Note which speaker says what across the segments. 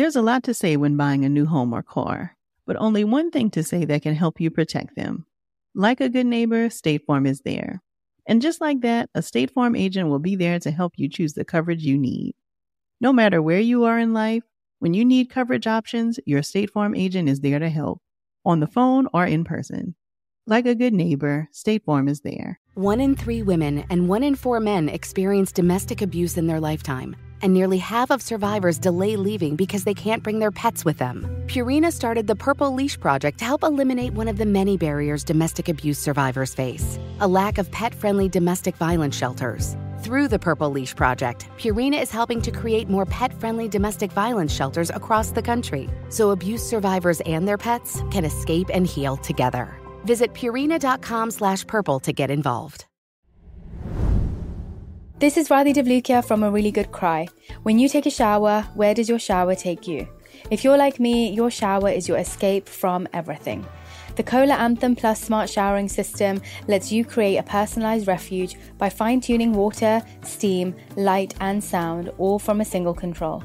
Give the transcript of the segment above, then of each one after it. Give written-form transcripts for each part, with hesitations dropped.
Speaker 1: There's a lot to say when buying a new home or car, but only one thing to say that can help you protect them. Like a good neighbor, State Farm is there. And just like that, a State Farm agent will be there to help you choose the coverage you need. No matter where you are in life, when you need coverage options, your State Farm agent is there to help, on the phone or in person. Like a good neighbor, State Farm is there.
Speaker 2: 1 in 3 women and 1 in 4 men experience domestic abuse in their lifetime. And nearly half of survivors delay leaving because they can't bring their pets with them. Purina started the Purple Leash Project to help eliminate one of the many barriers domestic abuse survivors face: a lack of pet-friendly domestic violence shelters. Through the Purple Leash Project, Purina is helping to create more pet-friendly domestic violence shelters across the country, so abuse survivors and their pets can escape and heal together. Visit Purina.com/purple to get involved.
Speaker 3: This is Radhi Devlukia from A Really Good Cry. When you take a shower, where does your shower take you? If you're like me, your shower is your escape from everything. The Kohler Anthem Plus Smart Showering System lets you create a personalized refuge by fine-tuning water, steam, light, and sound, all from a single control.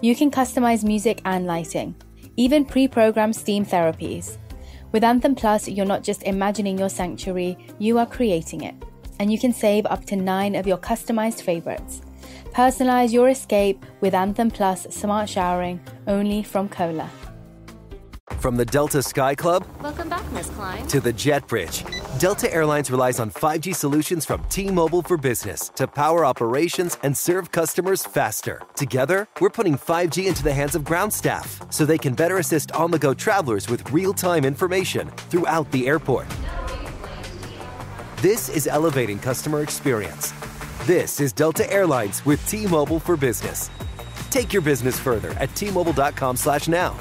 Speaker 3: You can customize music and lighting, even pre-program steam therapies. With Anthem Plus, you're not just imagining your sanctuary, you are creating it. And you can save up to 9 of your customized favorites. Personalize your escape with Anthem Plus Smart Showering, only from Kohler.
Speaker 4: From the Delta Sky Club,
Speaker 5: welcome back, Miss Klein,
Speaker 4: to the Jet Bridge, Delta Airlines relies on 5G solutions from T-Mobile for Business to power operations and serve customers faster. Together, we're putting 5G into the hands of ground staff so they can better assist on-the-go travelers with real-time information throughout the airport. This is elevating customer experience. This is Delta Airlines with T-Mobile for Business. Take your business further at T-Mobile.com/now.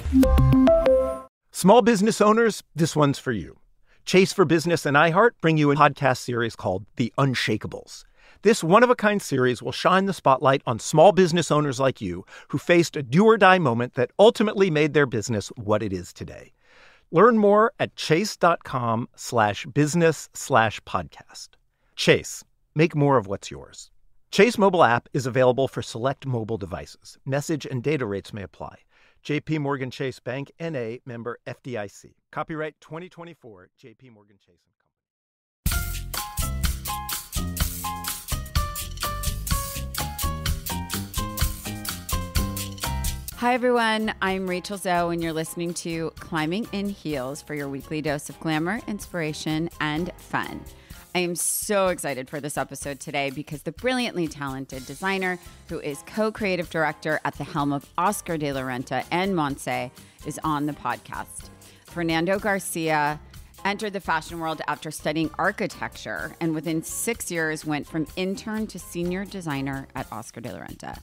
Speaker 6: Small business owners, this one's for you. Chase for Business and iHeart bring you a podcast series called The Unshakables. This one-of-a-kind series will shine the spotlight on small business owners like you who faced a do-or-die moment that ultimately made their business what it is today. Learn more at chase.com/business/podcast. Chase, make more of what's yours. Chase mobile app is available for select mobile devices. Message and data rates may apply. JP Morgan Chase Bank, N.A., member FDIC. Copyright 2024, JP Morgan Chase & Co.
Speaker 7: Hi, everyone. I'm Rachel Zoe, and you're listening to Climbing in Heels for your weekly dose of glamour, inspiration, and fun. I am so excited for this episode today because the brilliantly talented designer who is co-creative director at the helm of Oscar de la Renta and Monse is on the podcast. Fernando Garcia entered the fashion world after studying architecture and within 6 years went from intern to senior designer at Oscar de la Renta.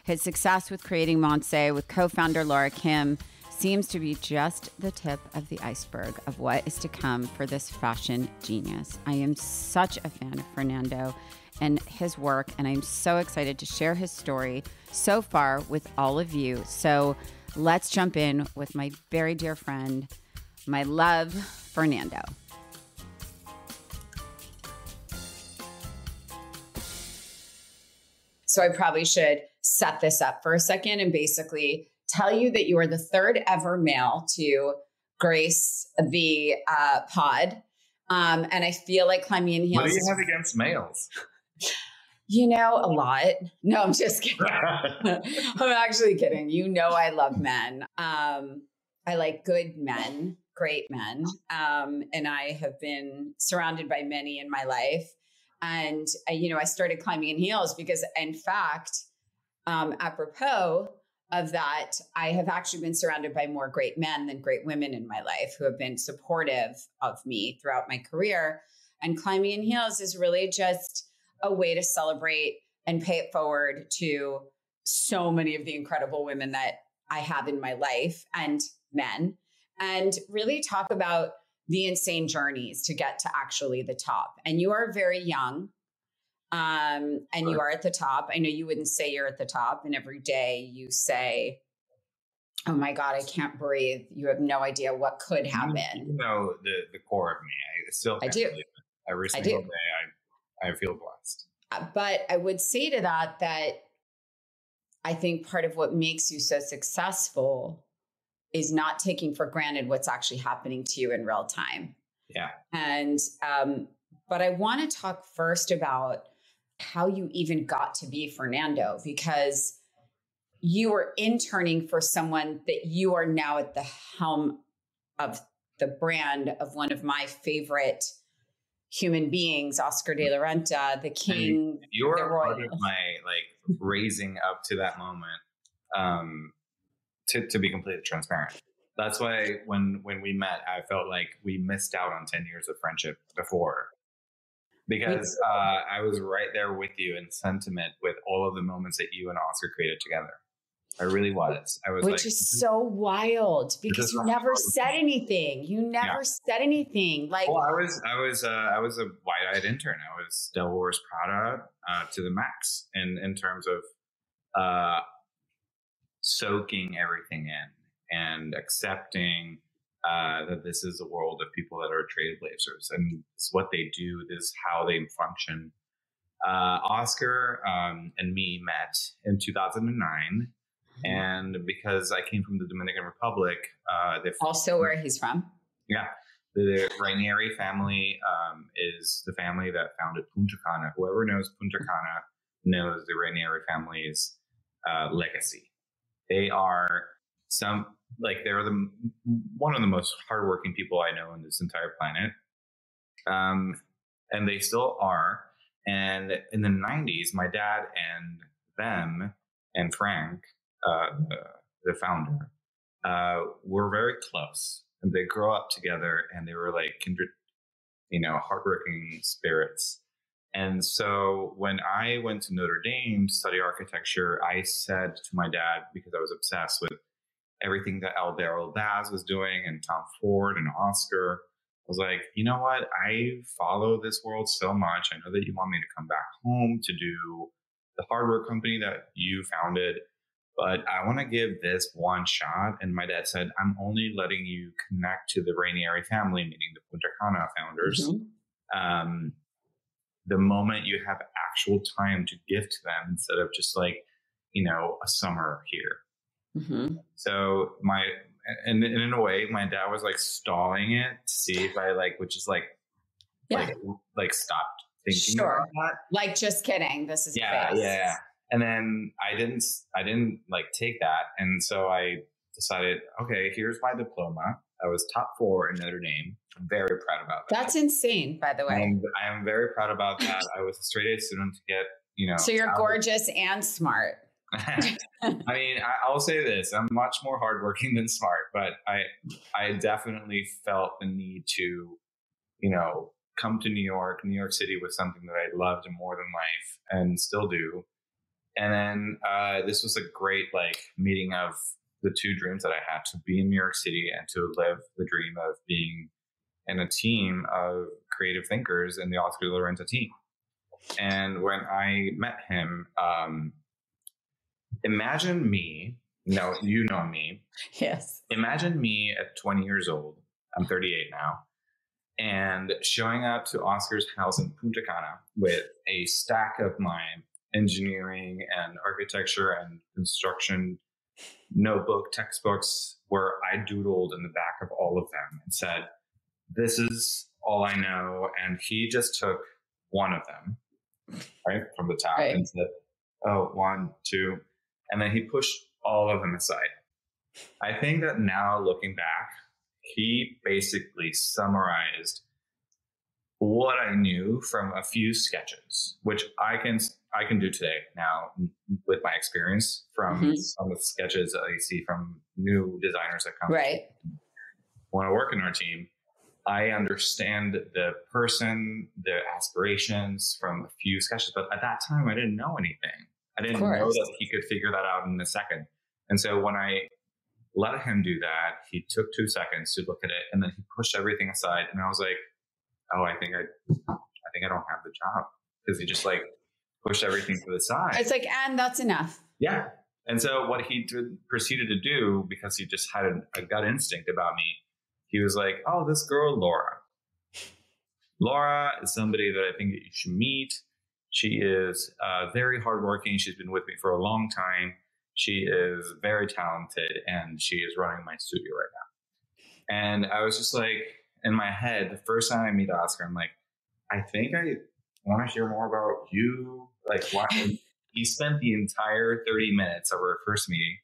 Speaker 7: His success with creating Monse with co-founder Laura Kim seems to be just the tip of the iceberg of what is to come for this fashion genius. I am such a fan of Fernando and his work, and I'm so excited to share his story so far with all of you. So let's jump in with my very dear friend, my love, Fernando. So I probably should set this up for a second and basically tell you that you are the third ever male to grace the pod. And I feel like Climbing in Heels.
Speaker 8: What do you have against males?
Speaker 7: You know, a lot. No, I'm just kidding. I'm actually kidding. You know, I love men. I like good men, great men. And I have been surrounded by many in my life. And, I started Climbing in Heels because, in fact, apropos of that, I have actually been surrounded by more great men than great women in my life who have been supportive of me throughout my career. And Climbing in Heels is really just a way to celebrate and pay it forward to so many of the incredible women that I have in my life and men, and really talk about the insane journeys to get to actually the top. And you are very young. And you are at the top. I know you wouldn't say you're at the top, and every day you say, oh my God, I can't breathe. You have no idea what could happen.
Speaker 8: You know the core of me. I do. Believe it. Every single day I feel blessed.
Speaker 7: But I would say to that I think part of what makes you so successful is not taking for granted what's actually happening to you in real time.
Speaker 8: Yeah.
Speaker 7: And, but I want to talk first about how you even got to be Fernando, because you were interning for someone that you are now at the helm of the brand of one of my favorite human beings, Oscar de la Renta, the king.
Speaker 8: You were
Speaker 7: the
Speaker 8: part of my like raising up to that moment. To be completely transparent, that's why when we met, I felt like we missed out on 10 years of friendship before, because I was right there with you in sentiment with all of the moments that you and Oscar created together. I really was. I was,
Speaker 7: which is so wild because you never said anything. You never said anything. Like,
Speaker 8: well, I was a wide-eyed intern. I was Devil Wears Prada to the max in terms of soaking everything in and accepting that this is a world of people that are trailblazers, and this is what they do. This is how they function. Oscar and me met in 2009. And because I came from the Dominican Republic,
Speaker 7: also where he's from.
Speaker 8: Yeah. The Rainieri family is the family that founded Punta Cana. Whoever knows Punta Cana knows the Rainieri family's legacy. They are they're one of the most hardworking people I know on this entire planet. And they still are. And in the 90s, my dad and them and Frank, the founder, were very close, and they grew up together, and they were like kindred, hardworking spirits. And so when I went to Notre Dame to study architecture, I said to my dad, because I was obsessed with everything that Alvaro Baz was doing and Tom Ford and Oscar, I was like, you know what? I follow this world so much. I know that you want me to come back home to do the hardware company that you founded, but I want to give this one shot. And my dad said, I'm only letting you connect to the Rainieri family, meaning the Punta Cana founders. Mm-hmm. The moment you have actual time to give to them instead of just like, a summer here. Mm-hmm. So and in a way, my dad was like stalling it to see if I would just stop thinking about that.
Speaker 7: Like, just kidding. This is
Speaker 8: yeah. And then I didn't take that. And so I decided, okay, here's my diploma. I was top 4 in Notre Dame. I'm very proud about that.
Speaker 7: That's insane, by the way.
Speaker 8: And I am very proud about that. I was a straight A student to get,
Speaker 7: So you're gorgeous and smart.
Speaker 8: I mean, I'll say this. I'm much more hardworking than smart, but I definitely felt the need to, come to New York. New York City was something that I loved more than life and still do. And then this was a great meeting of the two dreams that I had, to be in New York City and to live the dream of being in a team of creative thinkers in the Oscar de la Renta team. And when I met him, imagine me, you know me.
Speaker 7: Yes.
Speaker 8: Imagine me at 20 years old. I'm 38 now. And showing up to Oscar's house in Punta Cana with a stack of my engineering and architecture and construction notebook textbooks, where I doodled in the back of all of them and said, this is all I know. And he just took one of them, right, from the top, and said, oh, 1, 2. And then he pushed all of them aside. I think that now, looking back, he basically summarized what I knew from a few sketches, which I can do today now with my experience from some of the sketches that I see from new designers that come want to work in our team. I understand the person, their aspirations from a few sketches, but at that time I didn't know anything. I didn't know that he could figure that out in a second. And so when I let him do that, he took 2 seconds to look at it, and then he pushed everything aside. And I was like, oh, I think I don't have the job, because he just pushed everything to the side.
Speaker 7: It's and that's enough.
Speaker 8: Yeah. And so what he proceeded to do, because he just had a gut instinct about me, he was like, oh, this girl, Laura. Laura is somebody that I think that you should meet. She is very hardworking. She's been with me for a long time. She is very talented, and she is running my studio right now. And I was just like, in my head, the first time I meet Oscar, I'm like, I think I want to hear more about you. Like, why? He spent the entire 30 minutes of our first meeting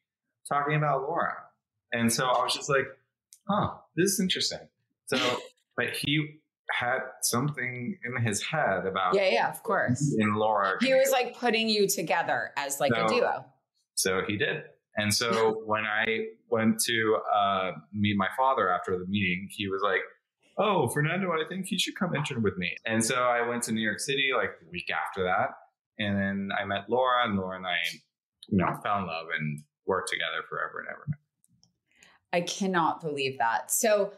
Speaker 8: talking about Laura. And so I was just like, this is interesting. So, but he had something in his head about
Speaker 7: of course.
Speaker 8: In Laura,
Speaker 7: he was like putting you together as like a duo.
Speaker 8: So he did. And so when I went to meet my father after the meeting, he was like, "Oh, Fernando, I think you should come intern with me." And so I went to New York City like the week after that, and then I met Laura, and Laura and I, fell in love and worked together forever and ever.
Speaker 7: I cannot believe that. So.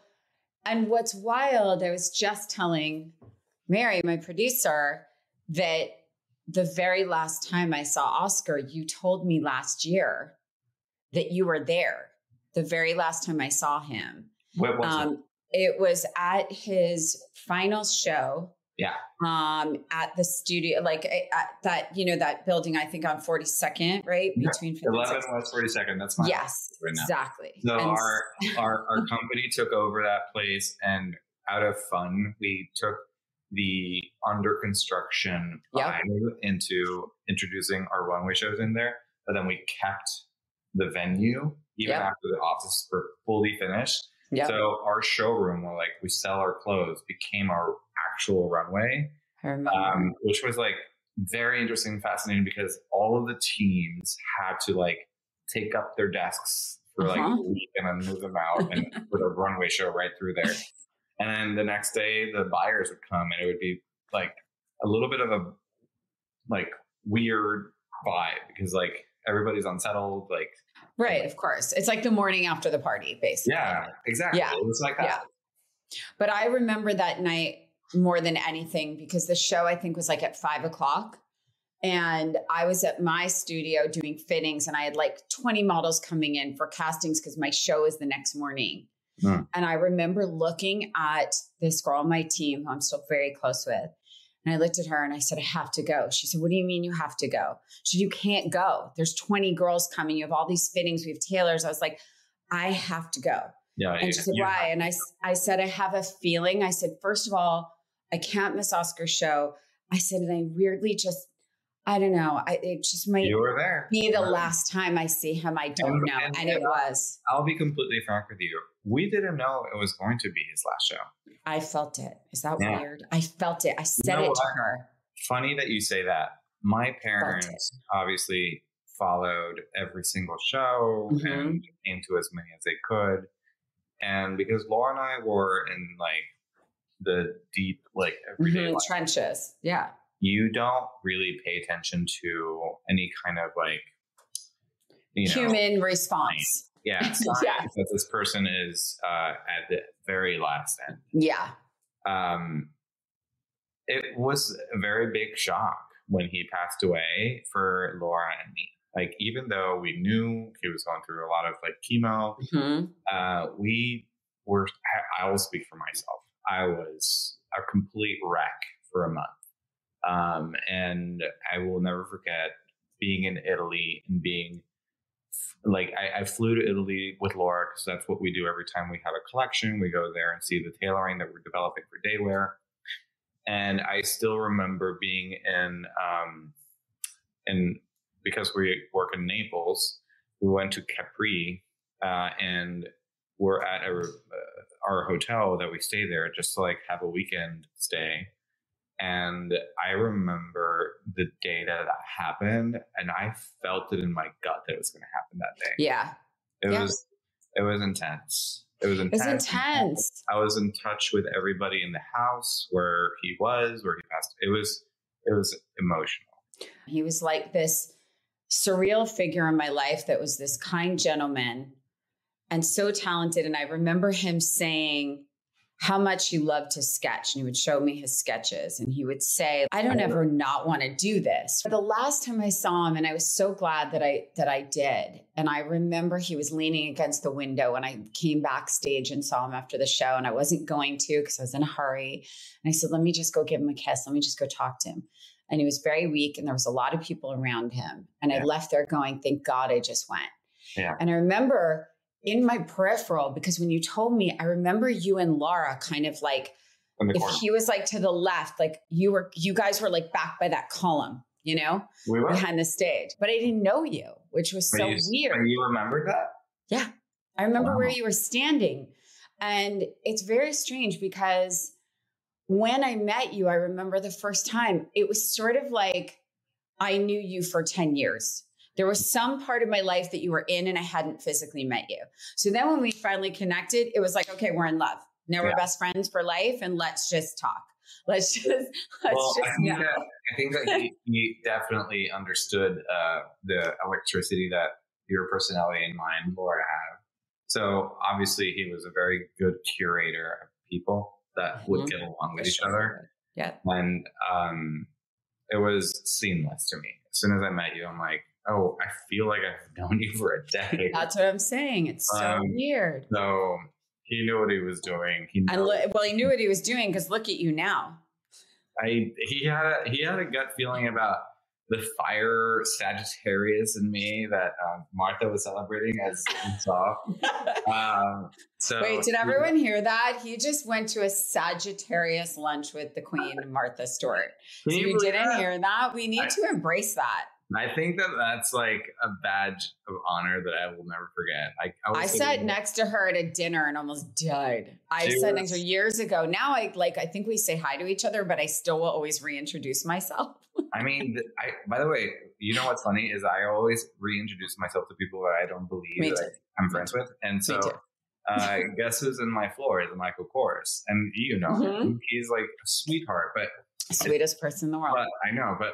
Speaker 7: And what's wild, I was just telling Mary, my producer, that the very last time I saw Oscar, you told me last year that you were there. The very last time I saw him.
Speaker 8: What was
Speaker 7: it was at his final show.
Speaker 8: Yeah.
Speaker 7: At the studio, like at that, that building, I think on 42nd, right? Between
Speaker 8: 11 West 42nd. That's my
Speaker 7: yes,
Speaker 8: right now.
Speaker 7: Exactly.
Speaker 8: So our company took over that place, and out of fun, we took the under construction vibe into introducing our runway shows in there. But then we kept the venue even after the offices were fully finished. Yep. So our showroom, where like we sell our clothes, became our actual runway, which was like very interesting and fascinating because all of the teams had to like take up their desks for like a week and then move them out and put a runway show right through there. And then the next day the buyers would come, and it would be like a little bit of a like weird vibe because like everybody's unsettled, like
Speaker 7: right, of course. It's like the morning after the party, basically.
Speaker 8: Yeah, exactly. Yeah. It was like that.
Speaker 7: Yeah. But I remember that night more than anything because the show I think was like at 5:00, and I was at my studio doing fittings, and I had like 20 models coming in for castings because my show is the next morning. And I remember looking at this girl on my team who I'm still very close with. And I looked at her and I said, I have to go. She said, what do you mean you have to go? She said, you can't go. There's 20 girls coming. You have all these fittings. We have tailors. I was like, I have to go.
Speaker 8: Yeah,
Speaker 7: and she said, why? And I said, I have a feeling. I said, first of all, I can't miss Oscar's show. I said, and I weirdly just, I don't know. It just might
Speaker 8: you were there.
Speaker 7: Be the last time I see him. I don't know. And it was.
Speaker 8: I'll be completely frank with you. We didn't know it was going to be his last show.
Speaker 7: I felt it. Is that weird? I felt it. I said it to her.
Speaker 8: Funny that you say that. My parents obviously followed every single show and came to as many as they could. And because Laura and I were in like the deep, like everyday life,
Speaker 7: trenches. Yeah.
Speaker 8: You don't really pay attention to any kind of like,
Speaker 7: human response.
Speaker 8: Yeah. That this person is at the very last end.
Speaker 7: Yeah.
Speaker 8: It was a very big shock when he passed away for Laura and me. Like, even though we knew he was going through a lot of like chemo, we were, I will speak for myself. I was a complete wreck for a month. And I will never forget being in Italy and being like, I flew to Italy with Laura because that's what we do every time we have a collection. We go there and see the tailoring that we're developing for day wear. And I still remember being in because we work in Naples, we went to Capri and we're at our hotel that we stay there just to like have a weekend stay. And I remember the day that happened, and I felt it in my gut that it was going to happen that day.
Speaker 7: Yeah.
Speaker 8: It was intense. It was intense. I was in touch with everybody in the house where he passed. It was emotional.
Speaker 7: He was like this surreal figure in my life that was this kind gentleman and so talented. And I remember him saying how much he loved to sketch, and he would show me his sketches, and he would say, I don't ever not want to do this. But the last time I saw him, and I was so glad that I did. And I remember he was leaning against the window, and I came backstage and saw him after the show, and I wasn't going to because I was in a hurry. And I said, let me just go give him a kiss. Let me just go talk to him. and he was very weak and there was a lot of people around him. And I left there going, thank God I just went.
Speaker 8: Yeah.
Speaker 7: And I remember in my peripheral, because when you told me, I remember you and Laura kind of like, if he was like to the left, like you guys were like back by that column, you know, behind the stage, but I didn't know you, which was so weird.
Speaker 8: And you remembered that?
Speaker 7: Yeah. I remember where you were standing, and it's very strange because when I met you, I remember the first time it was sort of like, I knew you for 10 years. There was some part of my life that you were in and I hadn't physically met you. So then when we finally connected, it was like, okay, we're in love. Now we're best friends for life, and let's just talk. I
Speaker 8: think that he definitely understood the electricity that your personality and mine, Laura, have. So obviously he was a very good curator of people that would get along with each other.
Speaker 7: Yeah.
Speaker 8: And it was seamless to me. As soon as I met you, I'm like, oh, I feel like I've known you for a decade.
Speaker 7: That's what I'm saying. It's so weird.
Speaker 8: So he knew what he was doing. He knew
Speaker 7: what he was doing because look at you now.
Speaker 8: He had a gut feeling about the fire Sagittarius in me that Martha was celebrating, as you saw. So
Speaker 7: wait, did everyone hear that? He just went to a Sagittarius lunch with the Queen, Martha Stewart. So you didn't hear that? We need to embrace that.
Speaker 8: I think that that's like a badge of honor that I will never forget.
Speaker 7: I sat next to her at a dinner and almost died. I sat next to her years ago. Now I think we say hi to each other, but I still will always reintroduce myself.
Speaker 8: I mean, by the way, you know what's funny is I always reintroduce myself to people that I don't believe that I'm friends with. And so guess who's in my floor is Michael Kors. And you know him. He's like a sweetheart, but
Speaker 7: sweetest person in the world.
Speaker 8: I know, but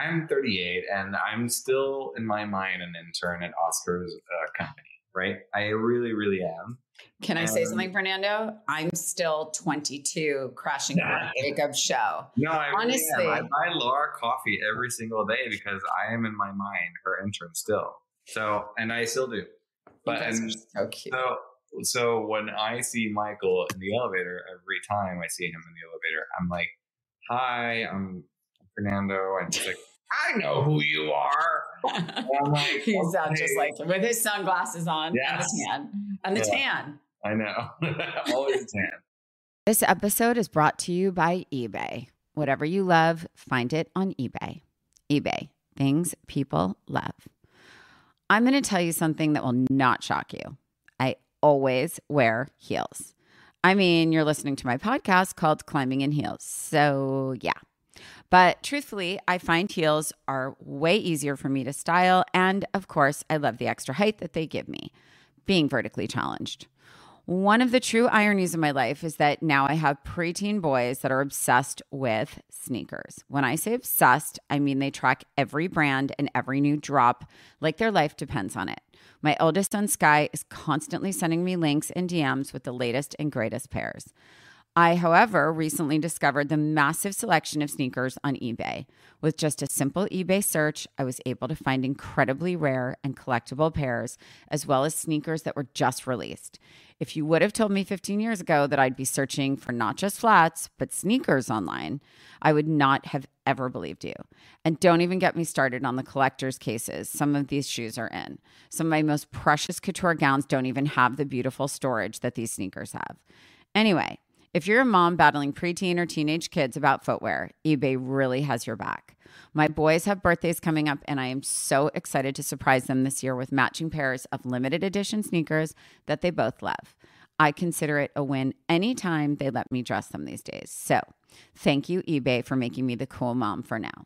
Speaker 8: I'm 38 and I'm still in my mind an intern at Oscar's company, right? I really, really am.
Speaker 7: Can I say something, Fernando? I'm still 22 crashing on Jacob's show.
Speaker 8: No,
Speaker 7: honestly,
Speaker 8: really I buy Laura coffee every single day because I am in my mind her intern still. So, and I still do. But
Speaker 7: so cute.
Speaker 8: So when I see Michael in the elevator, every time I see him in the elevator, I'm like, "Hi, I'm Fernando," and he's like, "I know who you are." And I'm like,
Speaker 7: he sounds just like him with his sunglasses on and the tan.
Speaker 8: I know, always tan.
Speaker 2: This episode is brought to you by eBay. Whatever you love, find it on eBay. eBay, things people love. I'm going to tell you something that will not shock you. I always wear heels. I mean, you're listening to my podcast called Climbing in Heels, so yeah. But truthfully, I find heels are way easier for me to style. And of course, I love the extra height that they give me, being vertically challenged. One of the true ironies of my life is that now I have preteen boys that are obsessed with sneakers. When I say obsessed, I mean they track every brand and every new drop like their life depends on it. My eldest son, Sky, is constantly sending me links and DMs with the latest and greatest pairs. I, however, recently discovered the massive selection of sneakers on eBay. With just a simple eBay search, I was able to find incredibly rare and collectible pairs, as well as sneakers that were just released. If you would have told me 15 years ago that I'd be searching for not just flats, but sneakers online, I would not have ever believed you. And don't even get me started on the collector's cases some of these shoes are in. Some of my most precious couture gowns don't even have the beautiful storage that these sneakers have. Anyway, if you're a mom battling preteen or teenage kids about footwear, eBay really has your back. My boys have birthdays coming up, and I am so excited to surprise them this year with matching pairs of limited edition sneakers that they both love. I consider it a win anytime they let me dress them these days. So thank you, eBay, for making me the cool mom for now.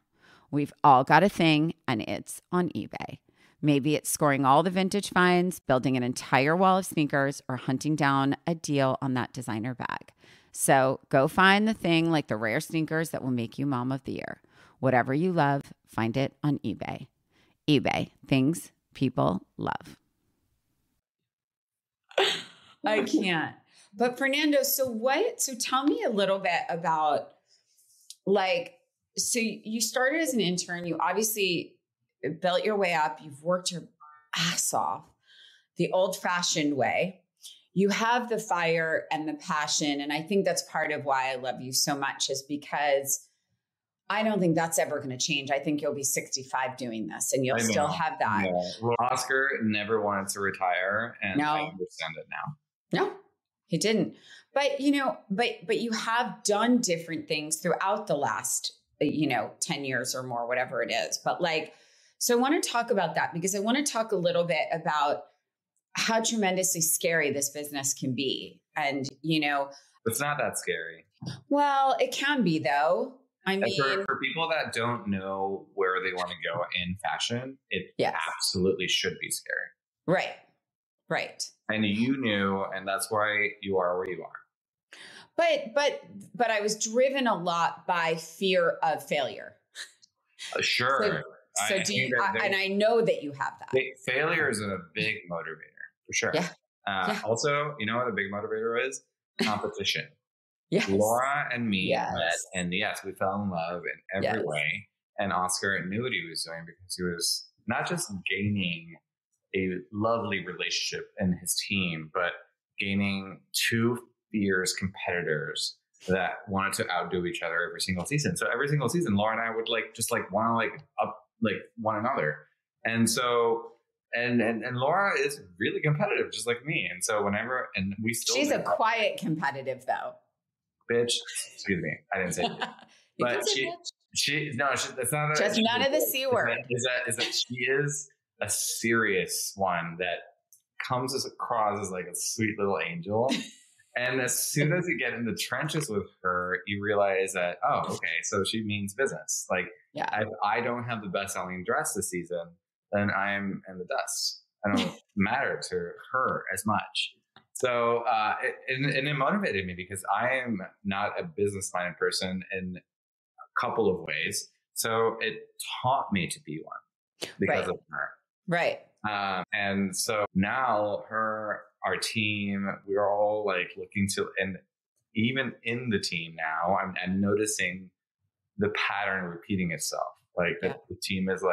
Speaker 2: We've all got a thing, and it's on eBay. Maybe it's scoring all the vintage finds, building an entire wall of sneakers, or hunting down a deal on that designer bag. So go find the thing like the rare sneakers that will make you mom of the year. Whatever you love, find it on eBay. eBay, things people love.
Speaker 7: I can't. But Fernando, so tell me a little bit about so you started as an intern, you obviously built your way up, you've worked your ass off the old-fashioned way. You have the fire and the passion. And I think that's part of why I love you so much is because I don't think that's ever going to change. I think you'll be 65 doing this and you'll still have that.
Speaker 8: Yeah. Well, Oscar never wanted to retire, and I understand it now.
Speaker 7: No, he didn't. But, but you have done different things throughout the last, 10 years or more, whatever it is. But so I want to talk about that because I want to talk a little bit about how tremendously scary this business can be. And,
Speaker 8: it's not that scary.
Speaker 7: Well, it can be though. I mean,
Speaker 8: for people that don't know where they want to go in fashion, it absolutely should be scary.
Speaker 7: Right. And
Speaker 8: you knew, and that's why you are where you are.
Speaker 7: But I was driven a lot by fear of failure.
Speaker 8: Sure.
Speaker 7: So and I know that you have that.
Speaker 8: Failure is a big motivator for sure. Yeah. Also, you know what a big motivator is? Competition.
Speaker 7: Yes.
Speaker 8: Laura and me met, and we fell in love in every way. And Oscar knew what he was doing because he was not just gaining a lovely relationship in his team, but gaining two fierce competitors that wanted to outdo each other every single season. So every single season, Laura and I would want to up one another. And so and Laura is really competitive, just like me. And so we still
Speaker 7: she's a quiet competitive though.
Speaker 8: Bitch, excuse me, I didn't say it. But that's not
Speaker 7: just none of the C word.
Speaker 8: Is that she is a serious one that comes across as like a sweet little angel. And as soon as you get in the trenches with her, you realize that, so she means business. If I don't have the best-selling dress this season, then I'm in the dust. I don't matter to her as much. So, it motivated me because I am not a business-minded person in a couple of ways. So it taught me to be one because of her.
Speaker 7: Right.
Speaker 8: And so now our team, we're all looking to, and even in the team now, I'm noticing the pattern repeating itself. The team is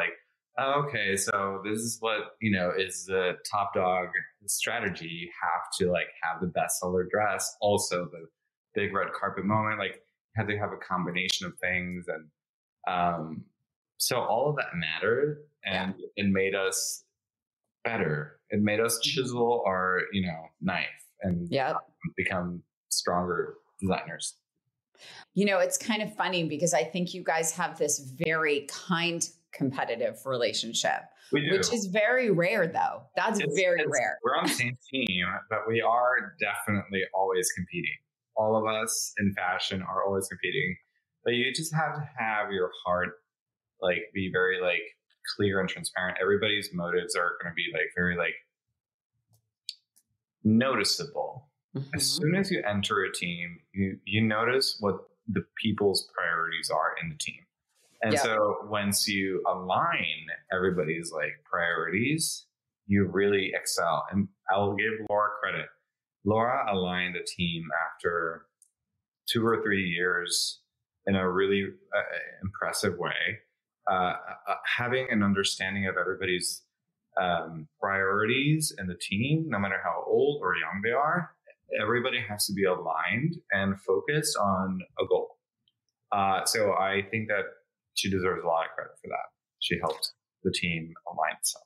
Speaker 8: okay, so this is what, is the top dog strategy. You have to have the bestseller dress, also the big red carpet moment. You have to have a combination of things. And so all of that mattered, and it made us better. It made us chisel our, knife and become stronger designers.
Speaker 7: It's kind of funny because I think you guys have this very kind competitive relationship, which is very rare though. That's very rare.
Speaker 8: We're on the same team, but we are definitely always competing. All of us in fashion are always competing, but you just have to have your heart, be very clear and transparent. Everybody's motives are going to be very noticeable. Mm-hmm. As soon as you enter a team, you notice what the people's priorities are in the team. And so once you align everybody's priorities, you really excel. And I'll give Laura credit. Laura aligned a team after 2 or 3 years in a really impressive way. Having an understanding of everybody's priorities in the team, no matter how old or young they are, everybody has to be aligned and focused on a goal. So I think that she deserves a lot of credit for that. She helped the team align itself.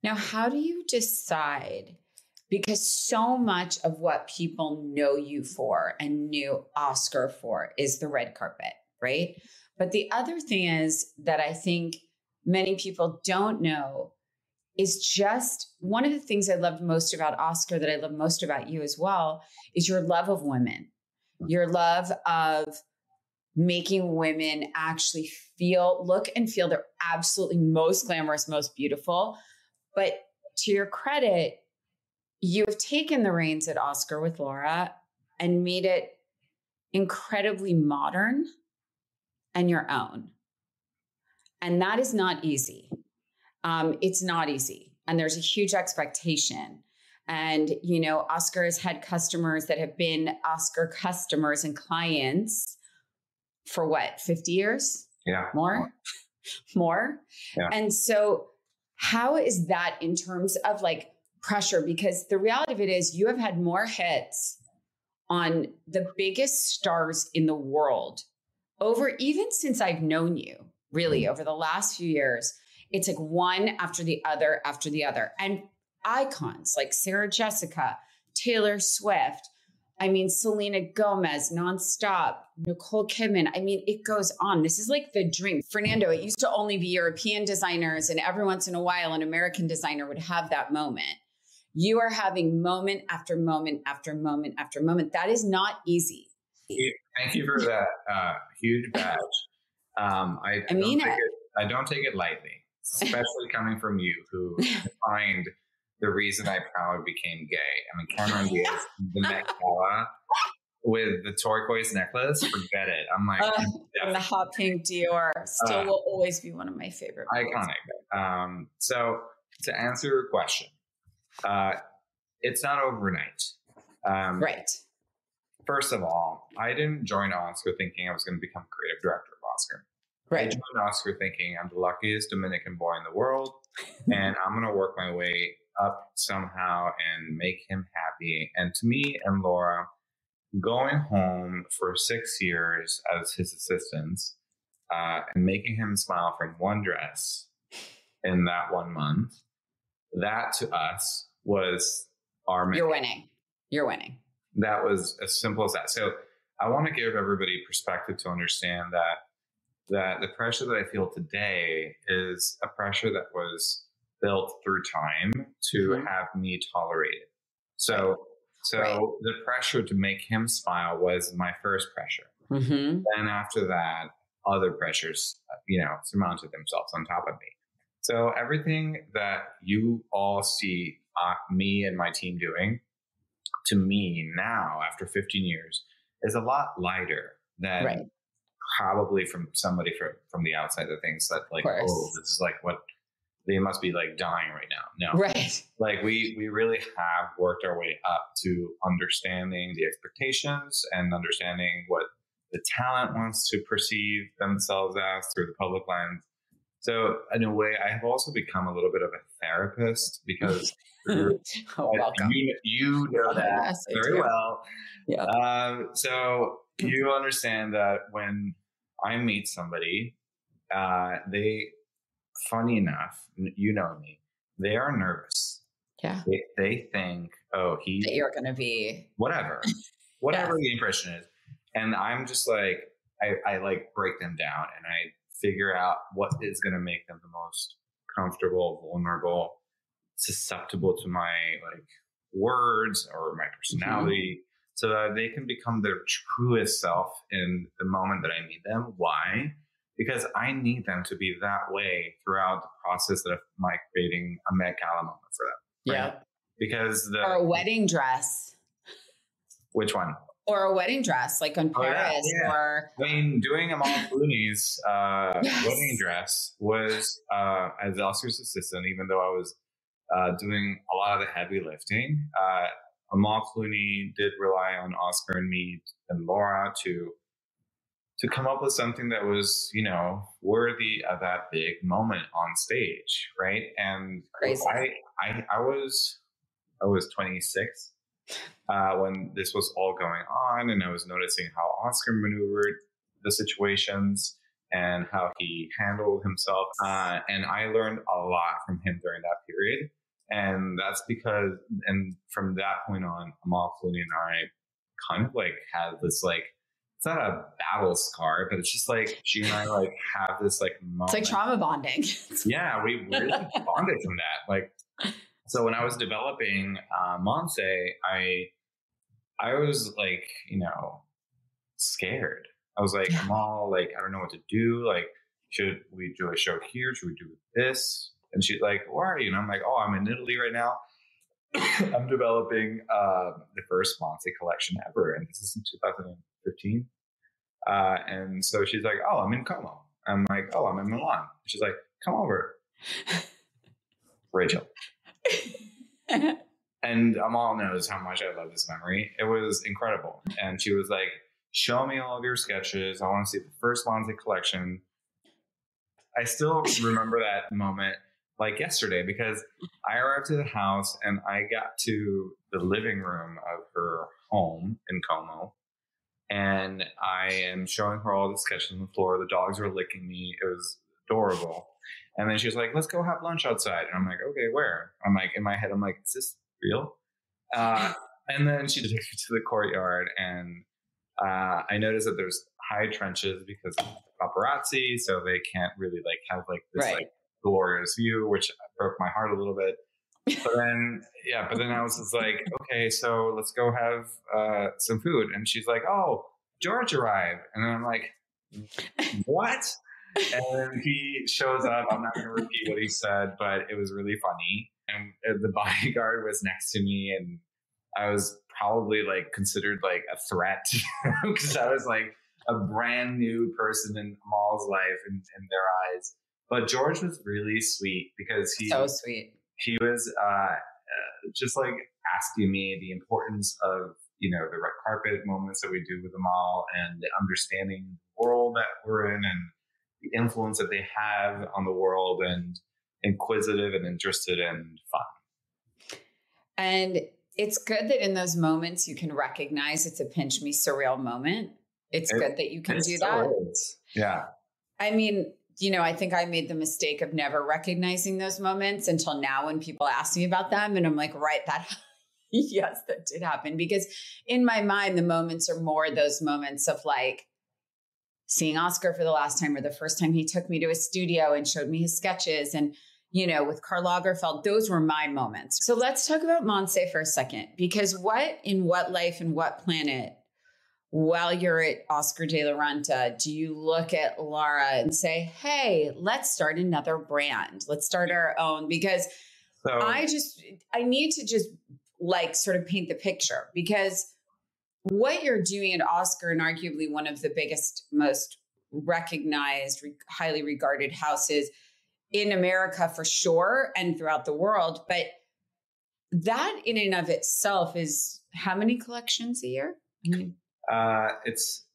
Speaker 7: Now, how do you decide? Because so much of what people know you for and knew Oscar for is the red carpet, right? But the other thing is that I think many people don't know is just one of the things I loved most about Oscar, that I love most about you as well, is your love of women, your love of making women actually look and feel they're absolutely most glamorous, most beautiful. But to your credit, you have taken the reins at Oscar with Laura and made it incredibly modern and your own. And that is not easy. It's not easy. And there's a huge expectation. And, Oscar has had customers that have been Oscar customers and clients for 50 years?
Speaker 8: Yeah.
Speaker 7: More? Yeah. And so how is that in terms of pressure? Because the reality of it is you have had more hits on the biggest stars in the world even since I've known you, really over the last few years, it's like one after the other after the other. And icons like Sarah Jessica, Taylor Swift, I mean, Selena Gomez, nonstop, Nicole Kidman. I mean, it goes on. This is like the dream. Fernando, it used to only be European designers, and every once in a while, an American designer would have that moment. You are having moment after moment after moment after moment. That is not easy.
Speaker 8: Thank you for that huge badge. I don't take it lightly, especially coming from you, who defined the reason I probably became gay. I mean, Cameron Diaz, the Met Gala with the turquoise necklace, forget it. I'm like,
Speaker 7: and the hot pink Dior still will always be one of my favorite.
Speaker 8: Iconic. So to answer your question, it's not overnight.
Speaker 7: Right.
Speaker 8: First of all, I didn't join Oscar thinking I was going to become creative director of Oscar.
Speaker 7: Right.
Speaker 8: I joined Oscar thinking I'm the luckiest Dominican boy in the world, and I'm going to work my way up somehow and make him happy. And to me and Laura, going home for 6 years as his assistants and making him smile from one dress in that 1 month, that to us was our mission.
Speaker 7: You're winning.
Speaker 8: That was as simple as that. So I want to give everybody perspective to understand that the pressure that I feel today is a pressure that was built through time to have me tolerate it. So the pressure to make him smile was my first pressure. Then after that, other pressures, surmounted themselves on top of me. So everything that you all see me and my team doing, to me now, after 15 years, is a lot lighter than probably from somebody from the outside that thinks that like, oh, this is like what they must be like dying right now. No, like we really have worked our way up to understanding the expectations and understanding what the talent wants to perceive themselves as through the public lens. So in a way, I have also become a little bit of a therapist because
Speaker 7: welcome.
Speaker 8: You know that very well.
Speaker 7: Yeah.
Speaker 8: So you understand that when I meet somebody, they, funny enough, you know me, they are nervous.
Speaker 7: Yeah.
Speaker 8: They think, oh,
Speaker 7: that you're going to be
Speaker 8: whatever the impression is. And I'm just like, I like break them down and I figure out what is going to make them the most comfortable, vulnerable, susceptible to my like words or my personality, so that they can become their truest self in the moment that I meet them. Why? Because I need them to be that way throughout the process of my creating a Met Gala moment for them. Right?
Speaker 7: Yeah.
Speaker 8: Because
Speaker 7: or a wedding dress.
Speaker 8: Which one?
Speaker 7: Or a wedding dress, like on Paris.
Speaker 8: Yeah.
Speaker 7: Or
Speaker 8: I mean, doing Amal Clooney's wedding dress was as Oscar's assistant, even though I was doing a lot of the heavy lifting. Amal Clooney did rely on Oscar and me and Laura to come up with something that was, worthy of that big moment on stage, right? And
Speaker 7: crazy.
Speaker 8: I was 26 when this was all going on, and I was noticing how Oscar maneuvered the situations and how he handled himself. And I learned a lot from him during that period. And that's because, and from that point on, Amal Clooney and I kind of like had this like, it's not a battle scar, but it's just like she and I like have this like moment.
Speaker 7: It's like trauma bonding.
Speaker 8: Yeah, we really bonded from that. Like, so when I was developing Monse, I was like, scared. I was like, Amal, like, I don't know what to do. Like, should we do a show here? Should we do this? And she's like, where are you? And I'm like, oh, I'm in Italy right now. I'm developing the first Monse collection ever. And this is in 2015. And so she's like, oh, I'm in Como. I'm like, oh, I'm in Milan. She's like, come over. Rachel. And Amal knows how much I love this memory. It was incredible. And she was like, show me all of your sketches. I want to see the first Monse collection. I still remember that moment like yesterday, because I arrived to the house and I got to the living room of her home in Como. And I am showing her all the sketches on the floor. The dogs are licking me. It was adorable. And then she's like, let's go have lunch outside. And I'm like, okay, where? I'm like, in my head, I'm like, is this real? And then she takes me to the courtyard, and I noticed that there's high trenches because of paparazzi, so they can't really like have like this like glorious view, which broke my heart a little bit. But then I was just like, okay, so let's go have some food. And she's like, oh, George arrived. And then I'm like, what? And he shows up. I'm not going to repeat what he said, but it was really funny. And the bodyguard was next to me, and I was probably like considered like a threat because I was like a brand new person in Amal's life in their eyes. But George was really sweet because
Speaker 7: so sweet.
Speaker 8: He was just like asking me the importance of, you know, the red carpet moments that we do with Amal, and understanding the world that we're in and the influence that they have on the world, and inquisitive and interested and fun.
Speaker 7: And it's good that in those moments you can recognize it's a pinch me surreal moment. It's good that you can do that.
Speaker 8: Yeah. I
Speaker 7: mean, you know, I think I made the mistake of never recognizing those moments until now when people ask me about them. And I'm like, right, yes, that did happen. Because in my mind, the moments are more those moments of like seeing Oscar for the last time, or the first time he took me to his studio and showed me his sketches. And, you know, with Karl Lagerfeld, those were my moments. So let's talk about Monse for a second, because in what life and what planet, while you're at Oscar de la Renta, do you look at Laura and say, hey, let's start another brand. Let's start our own? Because I need to just like sort of paint the picture, because what you're doing at Oscar, and arguably one of the biggest, most recognized, highly regarded houses in America for sure, and throughout the world. But that in and of itself is how many collections a year?
Speaker 8: It's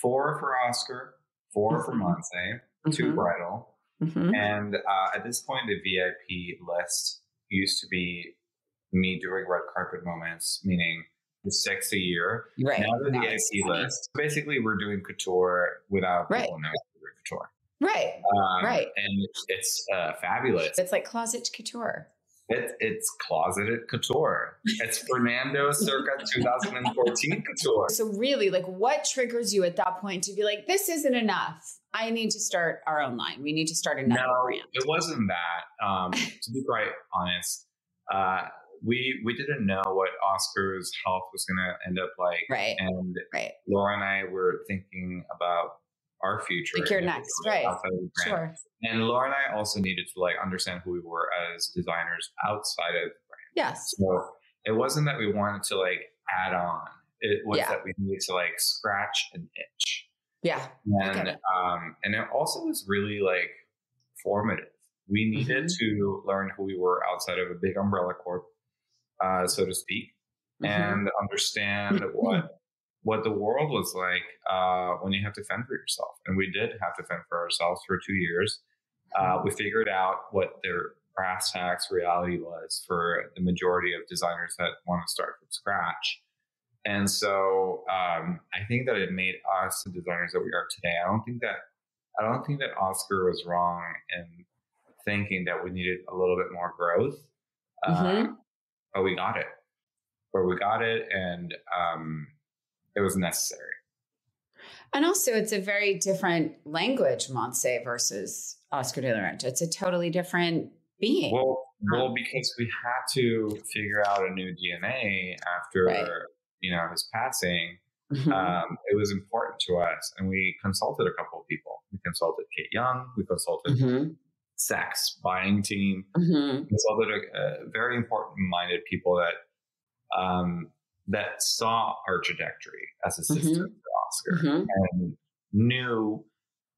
Speaker 8: 4 for Oscar, 4 for Monse, 2 bridal. And at this point, the VIP list used to be me doing red carpet moments, meaning the 6 a year.
Speaker 7: Right.
Speaker 8: Now the VIP list, basically we're doing couture without people knowing we're doing couture.
Speaker 7: Right. Right.
Speaker 8: And it's fabulous.
Speaker 7: It's like closet couture.
Speaker 8: It's closeted couture. It's Fernando circa 2014 couture.
Speaker 7: So really, like, what triggers you at that point to be like, this isn't enough? I need to start our own line. We need to start another brand.
Speaker 8: It wasn't that. To be quite honest, we didn't know what Oscar's health was going to end up like.
Speaker 7: Right.
Speaker 8: And Laura and I were thinking about our future.
Speaker 7: Like your next, right. Sure.
Speaker 8: And Laura and I also needed to like understand who we were as designers outside of the brand.
Speaker 7: Yes.
Speaker 8: So it wasn't that we wanted to like add on. It was that we needed to like scratch an itch.
Speaker 7: Yeah.
Speaker 8: And it also was really like formative. We needed to learn who we were outside of a big umbrella corp, so to speak, and understand what the world was like when you have to fend for yourself. And we did have to fend for ourselves for 2 years. We figured out what their brass tacks reality was for the majority of designers that want to start from scratch. And so I think that it made us the designers that we are today. I don't think that Oscar was wrong in thinking that we needed a little bit more growth. But we got it. And it was necessary.
Speaker 7: And also, it's a very different language, Monse versus Oscar de la Renta. It's a totally different being.
Speaker 8: Well, because we had to figure out a new DNA after his passing. It was important to us, and we consulted a couple of people. We consulted Kate Young. We consulted Saks buying team. Consulted a very important-minded people that saw our trajectory as a system for Oscar and knew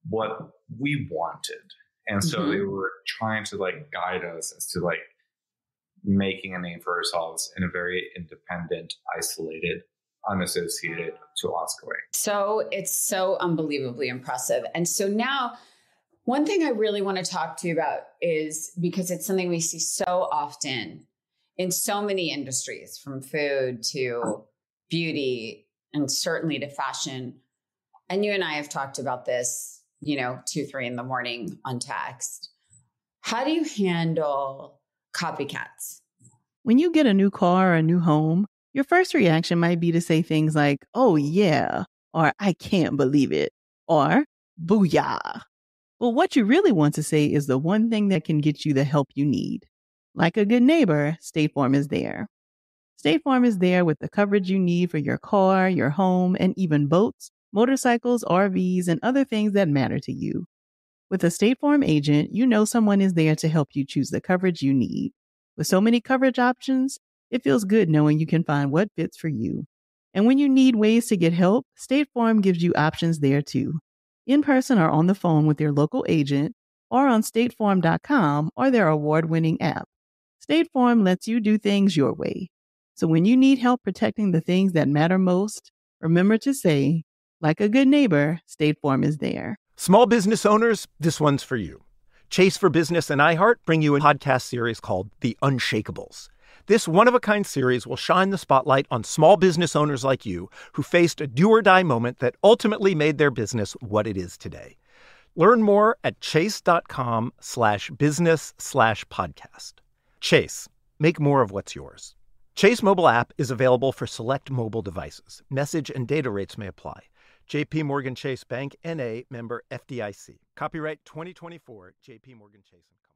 Speaker 8: what we wanted. And so they were trying to like guide us as to like making a name for ourselves in a very independent, isolated, unassociated to Oscar way.
Speaker 7: So it's so unbelievably impressive. And so now one thing I really want to talk to you about is, because it's something we see so often in so many industries, from food to beauty, and certainly to fashion. And you and I have talked about this, 2, 3 in the morning on text. How do you handle copycats?
Speaker 1: When you get a new car or a new home, your first reaction might be to say things like, oh yeah, or I can't believe it, or booyah. Well, what you really want to say is the one thing that can get you the help you need. Like a good neighbor, State Farm is there. State Farm is there with the coverage you need for your car, your home, and even boats, motorcycles, RVs, and other things that matter to you. With a State Farm agent, you know someone is there to help you choose the coverage you need. With so many coverage options, it feels good knowing you can find what fits for you. And when you need ways to get help, State Farm gives you options there too. In person or on the phone with your local agent, or on statefarm.com or their award-winning app. State Farm lets you do things your way. So when you need help protecting the things that matter most, remember to say, like a good neighbor, State Farm is there.
Speaker 6: Small business owners, this one's for you. Chase for Business and iHeart bring you a podcast series called The Unshakables. This one-of-a-kind series will shine the spotlight on small business owners like you who faced a do-or-die moment that ultimately made their business what it is today. Learn more at chase.com/business/podcast. Chase, make more of what's yours. Chase mobile app is available for select mobile devices. Message and data rates may apply. J.P. Morgan Chase Bank, N.A., member FDIC. Copyright 2024, J.P. Morgan Chase & Co.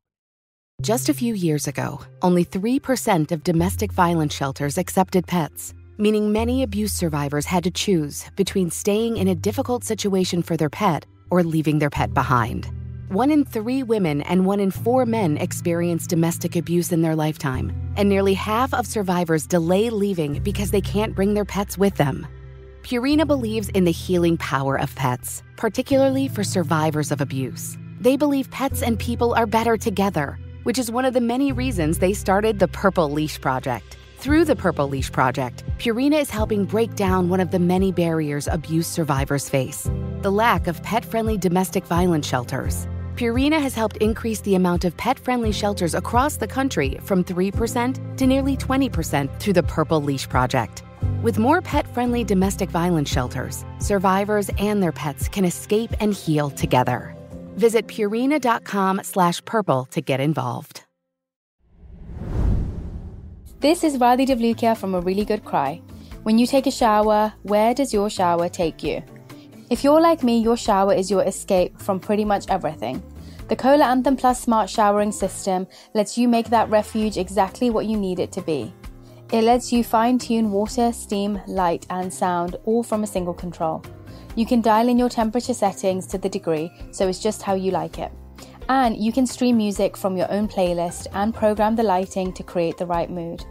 Speaker 2: Just a few years ago, only 3% of domestic violence shelters accepted pets, meaning many abuse survivors had to choose between staying in a difficult situation for their pet or leaving their pet behind. 1 in 3 women and 1 in 4 men experience domestic abuse in their lifetime, and nearly half of survivors delay leaving because they can't bring their pets with them. Purina believes in the healing power of pets, particularly for survivors of abuse. They believe pets and people are better together, which is one of the many reasons they started the Purple Leash Project. Through the Purple Leash Project, Purina is helping break down one of the many barriers abuse survivors face: the lack of pet-friendly domestic violence shelters. Purina has helped increase the amount of pet-friendly shelters across the country from 3% to nearly 20% through the Purple Leash Project. With more pet-friendly domestic violence shelters, survivors and their pets can escape and heal together. Visit purina.com/purple to get involved.
Speaker 3: This is Radhi Devlukia from A Really Good Cry. When you take a shower, where does your shower take you? If you're like me, your shower is your escape from pretty much everything. The Kohler Anthem Plus smart showering system lets you make that refuge exactly what you need it to be. It lets you fine-tune water, steam, light, and sound all from a single control. You can dial in your temperature settings to the degree, so it's just how you like it. And you can stream music from your own playlist and program the lighting to create the right mood.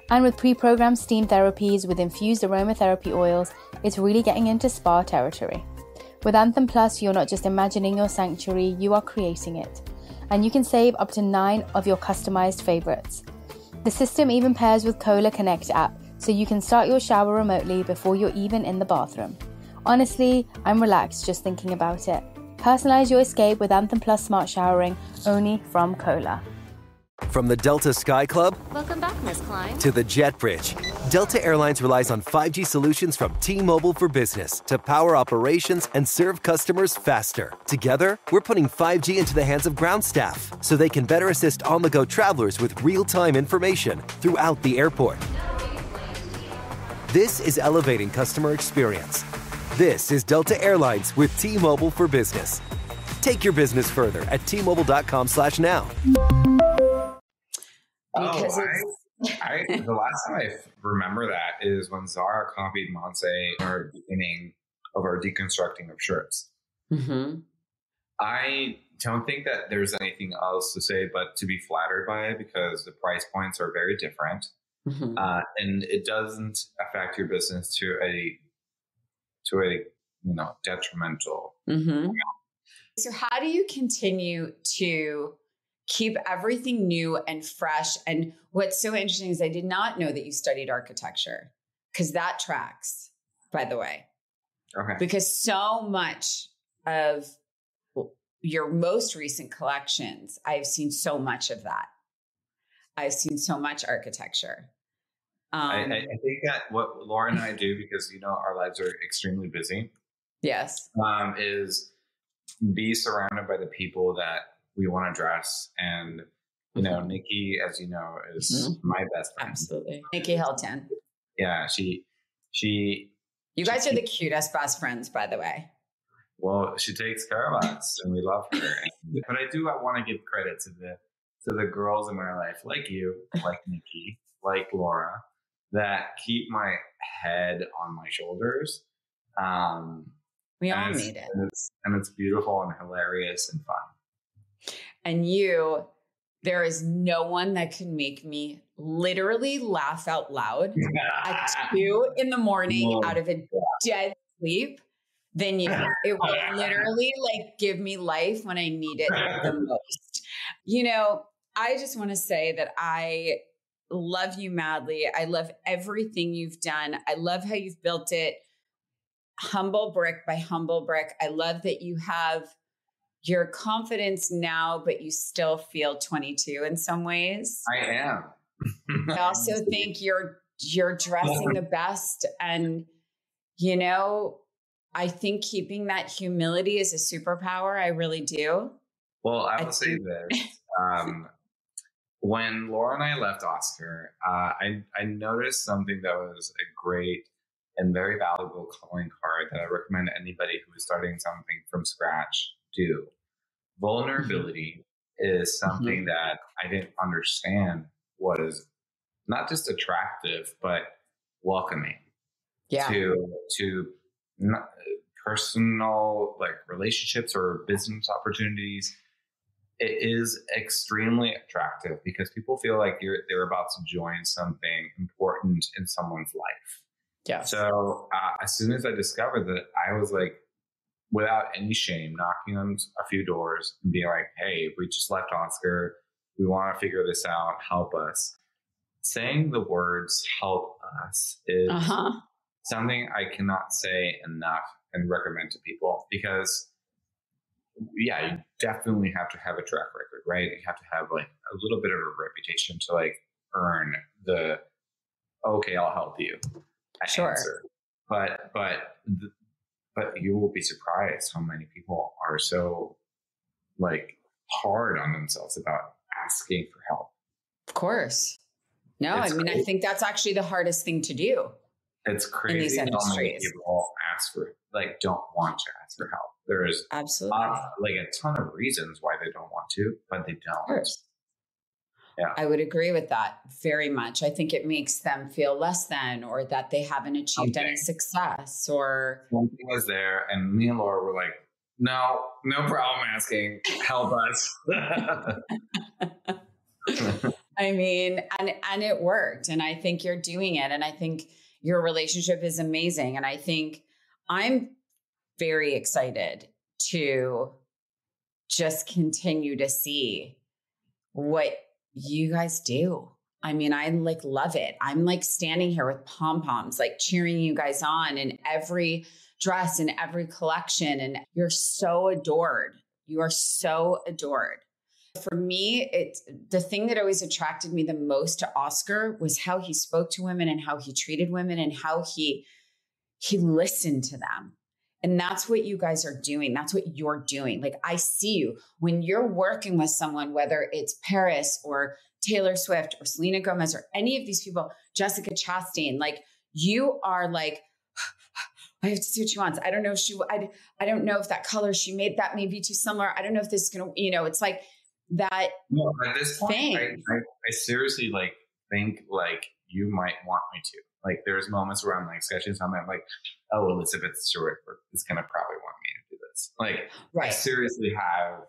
Speaker 3: And with pre-programmed steam therapies with infused aromatherapy oils, it's really getting into spa territory. With Anthem Plus, you're not just imagining your sanctuary, you are creating it. And you can save up to 9 of your customized favorites. The system even pairs with Kohler Connect app, so you can start your shower remotely before you're even in the bathroom. Honestly, I'm relaxed just thinking about it. Personalize your escape with Anthem Plus Smart Showering, only from Kohler.
Speaker 4: From the Delta Sky Club
Speaker 5: Welcome back, Miss Klein.
Speaker 4: to the Jet Bridge, Delta Airlines relies on 5G solutions from T-Mobile for Business to power operations and serve customers faster. Together, we're putting 5G into the hands of ground staff so they can better assist on-the-go travelers with real-time information throughout the airport. This is elevating customer experience. This is Delta Airlines with T-Mobile for Business. Take your business further at T-Mobile.com/now.
Speaker 7: Because
Speaker 8: the last time I remember that is when Zara copied Monse in our beginning of our deconstructing of shirts.
Speaker 7: Mm-hmm.
Speaker 8: I don't think that there's anything else to say but to be flattered by it because the price points are very different.
Speaker 7: Mm-hmm.
Speaker 8: And it doesn't affect your business to a detrimental.
Speaker 7: Mm-hmm. So how do you continue to keep everything new and fresh? And what's so interesting is I did not know that you studied architecture, because that tracks, by the way.
Speaker 8: Okay.
Speaker 7: Because so much of your most recent collections, I've seen so much of that. I've seen so much architecture.
Speaker 8: I think that what Laura and I do, because, you know, our lives are extremely busy.
Speaker 7: Yes.
Speaker 8: Is be surrounded by the people that we want to dress. And, you know, Nikki, as you know, is my best friend.
Speaker 7: Absolutely. Nikki Hilton.
Speaker 8: Yeah.
Speaker 7: You guys are the cutest best friends, by the way.
Speaker 8: Well, she takes care of us and we love her. But I want to give credit to the girls in my life, like you, like Nikki, like Laura, that keep my head on my shoulders.
Speaker 7: We all need it.
Speaker 8: And it's beautiful and hilarious and fun.
Speaker 7: And there is no one that can make me literally laugh out loud at 2 a.m. out of a dead sleep than you. It will literally like give me life when I need it the most. You know, I just want to say that I love you madly. I love everything you've done. I love how you've built it humble brick by humble brick. I love that you have your confidence now, but you still feel 22 in some ways.
Speaker 8: I am.
Speaker 7: I also think you're dressing the best. And, you know, I think keeping that humility is a superpower. I really do.
Speaker 8: Well, I will say this. When Laura and I left Oscar, I noticed something that was a great and very valuable calling card that I recommend anybody who is starting something from scratch do. Vulnerability is something that I didn't understand was not just attractive, but welcoming to personal like relationships or business opportunities. It is extremely attractive because people feel like they're about to join something important in someone's life.
Speaker 7: Yeah.
Speaker 8: So as soon as I discovered that, I was like, without any shame, knocking on a few doors and being like, hey, we just left Oscar. We want to figure this out. Help us. Saying the words help us is something I cannot say enough and recommend to people because, yeah, you definitely have to have a track record, right? You have to have like a little bit of a reputation to like earn the, okay, I'll help you answer. But you will be surprised how many people are so like hard on themselves about asking for help.
Speaker 7: Of course. No, I mean, crazy. I think that's actually the hardest thing to do.
Speaker 8: It's crazy how many people don't want to ask for help. There's
Speaker 7: absolutely
Speaker 8: like a ton of reasons why they don't want to, but they don't.
Speaker 7: Of course.
Speaker 8: Yeah.
Speaker 7: I would agree with that very much. I think it makes them feel less than, or that they haven't achieved any success, or
Speaker 8: something was there. And me and Laura were like, no problem asking, help us.
Speaker 7: I mean, and it worked. And I think you're doing it. And I think your relationship is amazing. And I think I'm very excited to just continue to see what you guys do. I mean, I like love it. I'm like standing here with pom-poms, like cheering you guys on in every dress and every collection. And you're so adored. You are so adored. For me, it's the thing that always attracted me the most to Oscar was how he spoke to women and how he treated women and how he listened to them. And that's what you guys are doing. That's what you're doing. Like I see you when you're working with someone, whether it's Paris or Taylor Swift or Selena Gomez or any of these people, Jessica Chastain, like you are like, I have to see what she wants. I don't know if I don't know if that color she made, that may be too similar. I don't know if this is going to, it's like that.
Speaker 8: No, at this point, I seriously like think like you might want me to. Like there's moments where I'm like sketching something. I'm like, oh, Elizabeth Stewart is going to probably want me to do this. Like I seriously have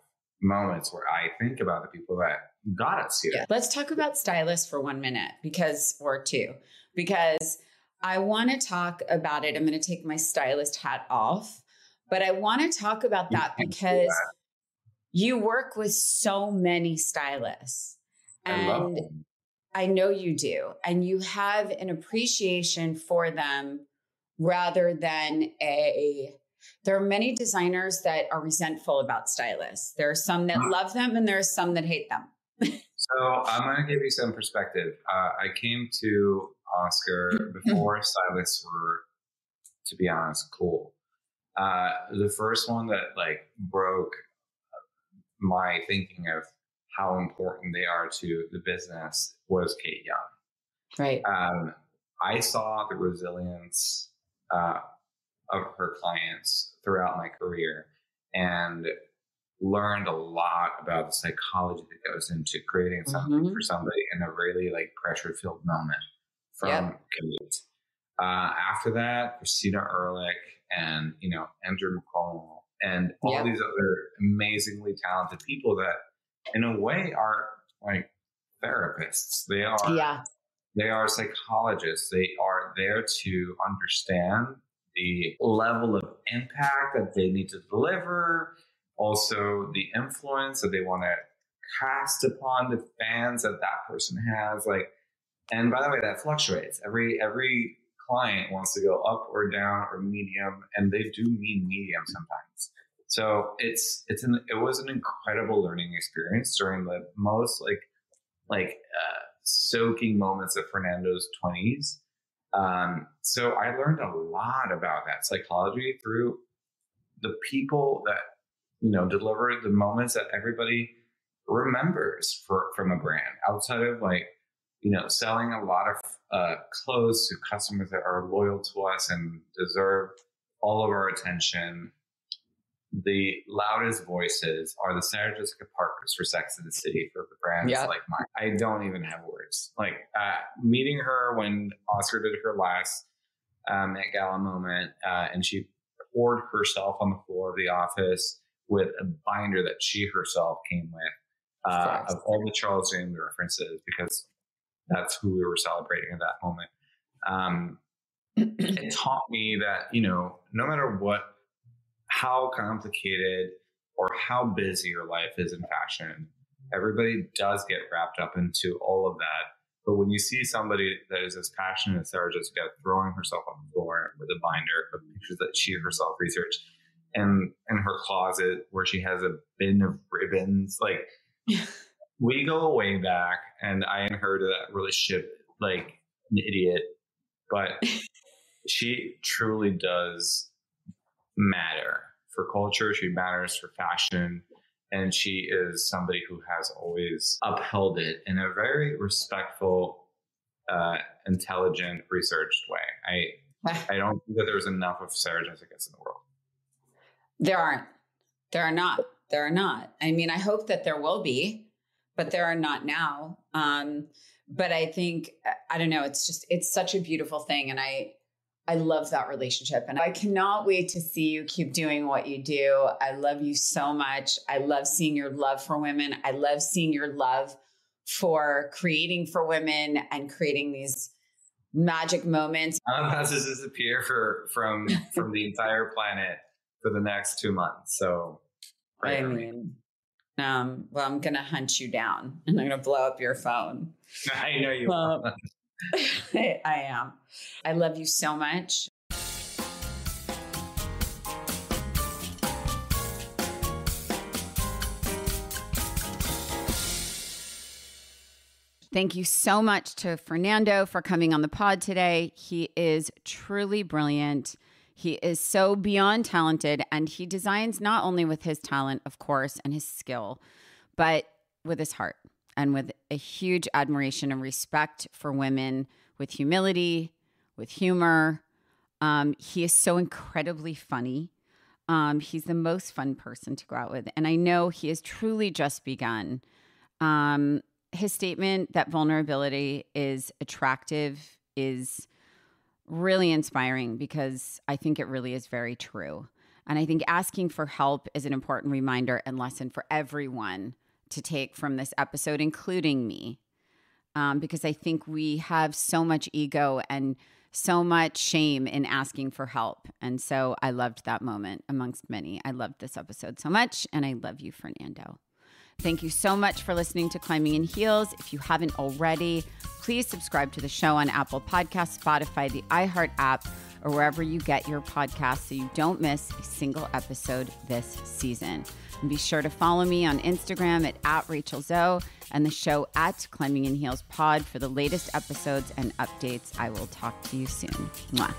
Speaker 8: moments where I think about the people that got us here.
Speaker 7: Yeah. Let's talk about stylists for 1 minute or two, because I want to talk about it. I'm going to take my stylist hat off, but I want to talk about that because you work with so many stylists and I know you do. And you have an appreciation for them rather than there are many designers that are resentful about stylists. There are some that love them and there are some that hate them.
Speaker 8: So I'm going to give you some perspective. I came to Oscar before stylists were, to be honest, cool. The first one that like broke my thinking of how important they are to the business was Kate Young.
Speaker 7: Right.
Speaker 8: I saw the resilience of her clients throughout my career and learned a lot about the psychology that goes into creating something for somebody in a really like pressure-filled moment from Kate. After that, Christina Ehrlich and, Andrew McCall and all these other amazingly talented people that in a way are like therapists. They are psychologists. They are there to understand the level of impact that they need to deliver, also the influence that they want to cast upon the fans that person has. Like, and by the way, that fluctuates. Every client wants to go up or down or medium, and they do mean medium sometimes. So it was an incredible learning experience during the most soaking moments of Fernando's 20s. So I learned a lot about that psychology through the people that, deliver the moments that everybody remembers from a brand outside of selling a lot of clothes to customers that are loyal to us and deserve all of our attention. The loudest voices are the Sarah Jessica Parkers for Sex and the City for the brands like mine. I don't even have words. Meeting her when Oscar did her last Met Gala moment, and she poured herself on the floor of the office with a binder that she herself came with of all the Charles James references, because that's who we were celebrating at that moment. It taught me that, no matter how complicated or how busy your life is in fashion, everybody does get wrapped up into all of that. But when you see somebody that is as passionate as Sarah Jessica throwing herself on the floor with a binder of pictures that she herself researched, and in her closet where she has a bin of ribbons, we go way back, and I inherited that relationship like an idiot, but she truly does matter for culture. She matters for fashion, and she is somebody who has always upheld it in a very respectful, intelligent, researched way. I don't think that there's enough of Sarah Jessicas in the world.
Speaker 7: There aren't. There are not. There are not. I mean, I hope that there will be, but there are not now. But I think, I don't know, it's such a beautiful thing. And I love that relationship, and I cannot wait to see you keep doing what you do. I love you so much. I love seeing your love for women. I love seeing your love for creating for women and creating these magic moments.
Speaker 8: I'm about to disappear from the entire planet for the next 2 months. So
Speaker 7: well, I'm going to hunt you down, and I'm going to blow up your phone.
Speaker 8: I know you will.
Speaker 7: I am. I love you so much. Thank you so much to Fernando for coming on the pod today. He is truly brilliant. He is so beyond talented, and he designs not only with his talent, of course, and his skill, but with his heart and with a huge admiration and respect for women, with humility, with humor. He is so incredibly funny. He's the most fun person to go out with, and I know he has truly just begun. His statement that vulnerability is attractive is really inspiring, because I think it really is very true. And I think asking for help is an important reminder and lesson for everyone to take from this episode, including me, because I think we have so much ego and so much shame in asking for help. And so I loved that moment amongst many. I loved this episode so much, and I love you, Fernando.
Speaker 5: Thank you so much for listening to Climbing in Heels. If you haven't already, please subscribe to the show on Apple Podcasts, Spotify, the iHeart app, or wherever you get your podcasts so you don't miss a single episode this season. And be sure to follow me on Instagram at Rachel Zoe and the show at Climbing in Heels Pod for the latest episodes and updates. I will talk to you soon. Mwah.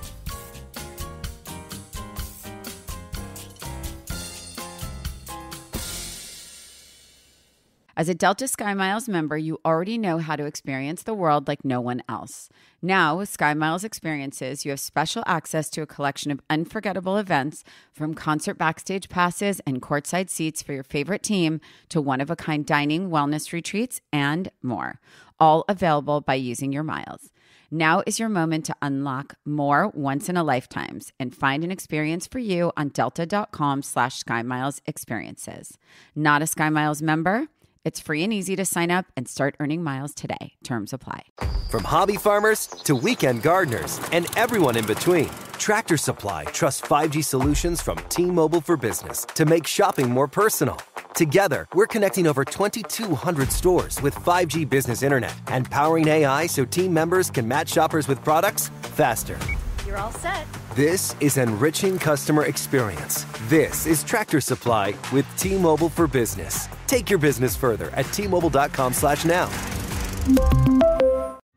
Speaker 5: As a Delta SkyMiles member, you already know how to experience the world like no one else. Now, with SkyMiles Experiences, you have special access to a collection of unforgettable events, from concert backstage passes and courtside seats for your favorite team to one-of-a-kind dining, wellness retreats, and more, all available by using your miles. Now is your moment to unlock more once-in-a-lifetimes and find an experience for you on delta.com/SkyMiles Experiences. Not a SkyMiles member? It's free and easy to sign up and start earning miles today. Terms apply.
Speaker 4: From hobby farmers to weekend gardeners and everyone in between, Tractor Supply trusts 5G solutions from T-Mobile for Business to make shopping more personal. Together, we're connecting over 2,200 stores with 5G business internet and powering AI so team members can match shoppers with products faster.
Speaker 9: You're all set.
Speaker 4: This is enriching customer experience. This is Tractor Supply with T-Mobile for Business. Take your business further at T-Mobile.com/now.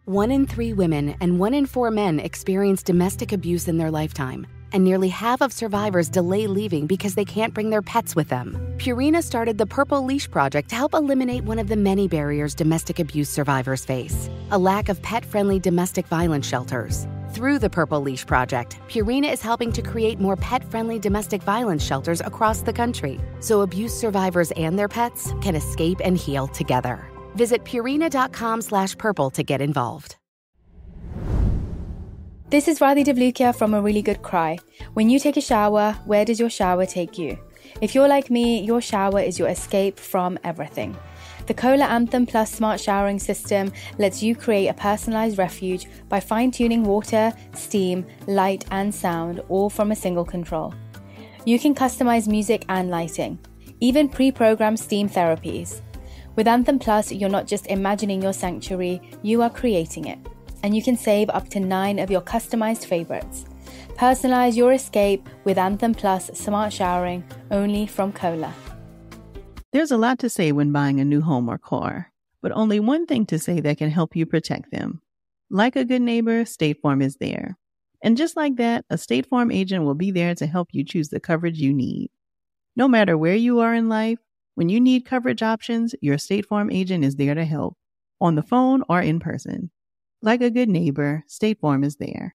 Speaker 2: 1 in 3 women and 1 in 4 men experience domestic abuse in their lifetime. And nearly half of survivors delay leaving because they can't bring their pets with them. Purina started the Purple Leash Project to help eliminate one of the many barriers domestic abuse survivors face: a lack of pet-friendly domestic violence shelters. Through the Purple Leash Project, Purina is helping to create more pet-friendly domestic violence shelters across the country, so abuse survivors and their pets can escape and heal together. Visit Purina.com/purple to get involved.
Speaker 3: This is Radhi Devlukia from A Really Good Cry. When you take a shower, where does your shower take you? If you're like me, your shower is your escape from everything. The Kohler Anthem Plus smart showering system lets you create a personalized refuge by fine-tuning water, steam, light, and sound, all from a single control. You can customize music and lighting, even pre-programmed steam therapies. With Anthem Plus, you're not just imagining your sanctuary, you are creating it. And you can save up to 9 of your customized favorites. Personalize your escape with Anthem Plus smart showering, only from Kohler.
Speaker 1: There's a lot to say when buying a new home or car, but only one thing to say that can help you protect them. Like a good neighbor, State Farm is there. And just like that, a State Farm agent will be there to help you choose the coverage you need. No matter where you are in life, when you need coverage options, your State Farm agent is there to help, on the phone or in person. Like a good neighbor, State Farm is there.